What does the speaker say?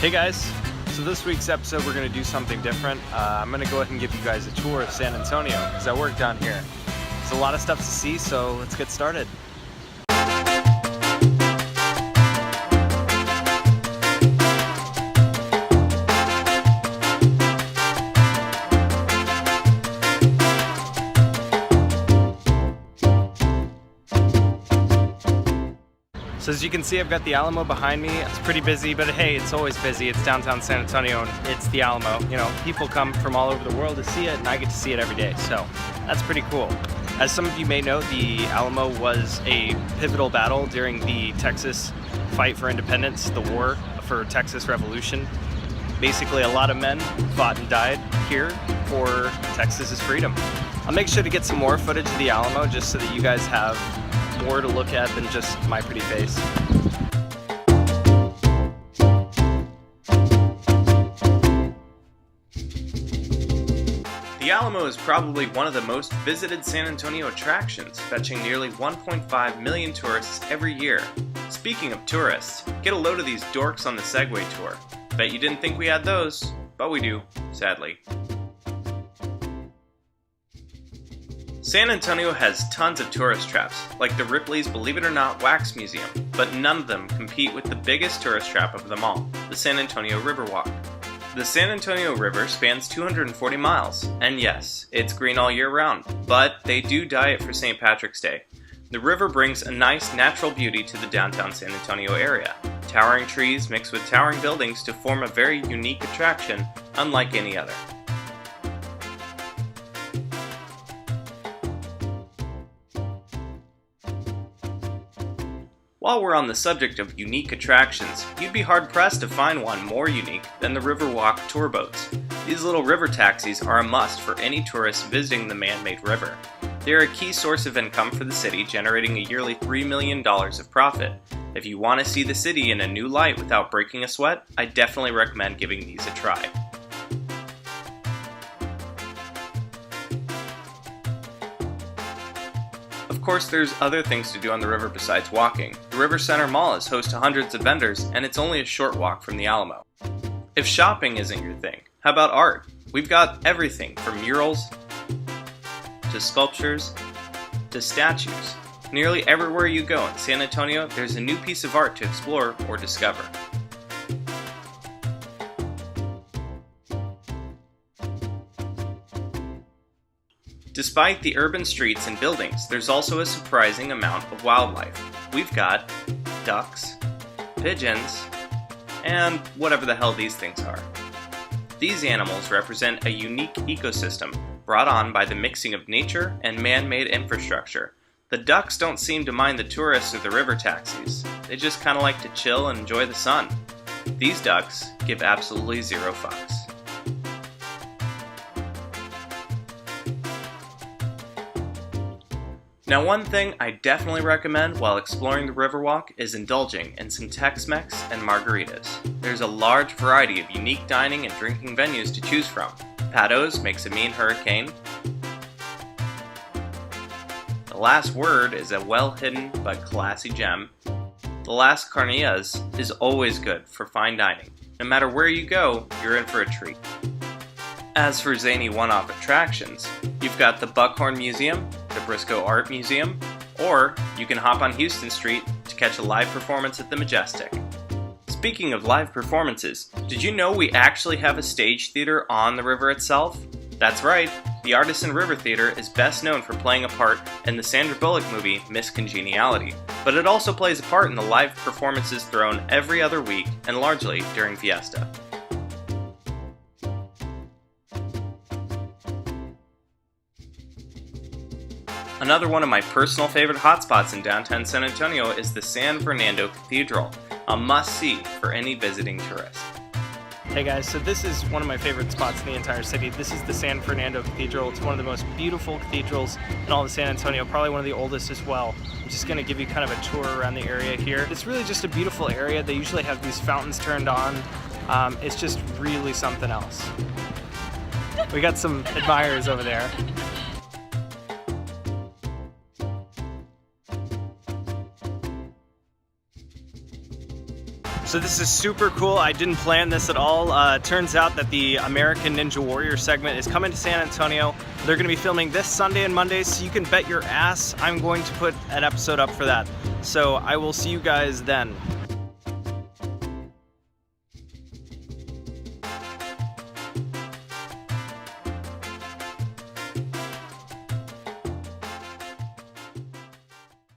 Hey guys, so this week's episode we're going to do something different. I'm going to go ahead and give you guys a tour of San Antonio because I work down here. There's a lot of stuff to see, so let's get started. So as you can see, I've got the Alamo behind me. It's pretty busy, but hey, it's always busy. It's downtown San Antonio and it's the Alamo. You know, people come from all over the world to see it and I get to see it every day. So that's pretty cool. As some of you may know, the Alamo was a pivotal battle during the Texas fight for independence, the war for Texas Revolution. Basically, a lot of men fought and died here for Texas's freedom. I'll make sure to get some more footage of the Alamo just so that you guys have more to look at than just my pretty face. The Alamo is probably one of the most visited San Antonio attractions, fetching nearly 1.5 million tourists every year. Speaking of tourists, get a load of these dorks on the Segway tour. Bet you didn't think we had those, but we do, sadly. San Antonio has tons of tourist traps, like the Ripley's Believe It or Not Wax Museum, but none of them compete with the biggest tourist trap of them all, the San Antonio Riverwalk. The San Antonio River spans 240 miles, and yes, it's green all year round, but they do dye it for St. Patrick's Day. The river brings a nice natural beauty to the downtown San Antonio area. Towering trees mix with towering buildings to form a very unique attraction, unlike any other. While we're on the subject of unique attractions, you'd be hard-pressed to find one more unique than the Riverwalk tour boats. These little river taxis are a must for any tourist visiting the man-made river. They're a key source of income for the city, generating a yearly $3 million of profit. If you want to see the city in a new light without breaking a sweat, I definitely recommend giving these a try. Of course, there's other things to do on the river besides walking. The River Center Mall is host to hundreds of vendors, and it's only a short walk from the Alamo. If shopping isn't your thing, how about art? We've got everything from murals, to sculptures, to statues. Nearly everywhere you go in San Antonio, there's a new piece of art to explore or discover. Despite the urban streets and buildings, there's also a surprising amount of wildlife. We've got ducks, pigeons, and whatever the hell these things are. These animals represent a unique ecosystem brought on by the mixing of nature and man-made infrastructure. The ducks don't seem to mind the tourists or the river taxis. They just kind of like to chill and enjoy the sun. These ducks give absolutely zero fucks. Now, one thing I definitely recommend while exploring the Riverwalk is indulging in some Tex-Mex and margaritas. There's a large variety of unique dining and drinking venues to choose from. Pato's makes a mean hurricane. The Last Word is a well-hidden but classy gem. The Las Carnitas is always good for fine dining. No matter where you go, you're in for a treat. As for zany one-off attractions, you've got the Buckhorn Museum, the Briscoe Art Museum, or you can hop on Houston Street to catch a live performance at the Majestic. Speaking of live performances, did you know we actually have a stage theater on the river itself? That's right, the Artisan River Theater is best known for playing a part in the Sandra Bullock movie Miss Congeniality, but it also plays a part in the live performances thrown every other week and largely during Fiesta. Another one of my personal favorite hotspots in downtown San Antonio is the San Fernando Cathedral, a must-see for any visiting tourist. Hey guys, so this is one of my favorite spots in the entire city. This is the San Fernando Cathedral. It's one of the most beautiful cathedrals in all of San Antonio, probably one of the oldest as well. I'm just going to give you kind of a tour around the area here. It's really just a beautiful area. They usually have these fountains turned on. It's just really something else. We got some admirers over there. So this is super cool. I didn't plan this at all. Turns out that the American Ninja Warrior segment is coming to San Antonio. They're going to be filming this Sunday and Monday, so you can bet your ass I'm going to put an episode up for that. So I will see you guys then.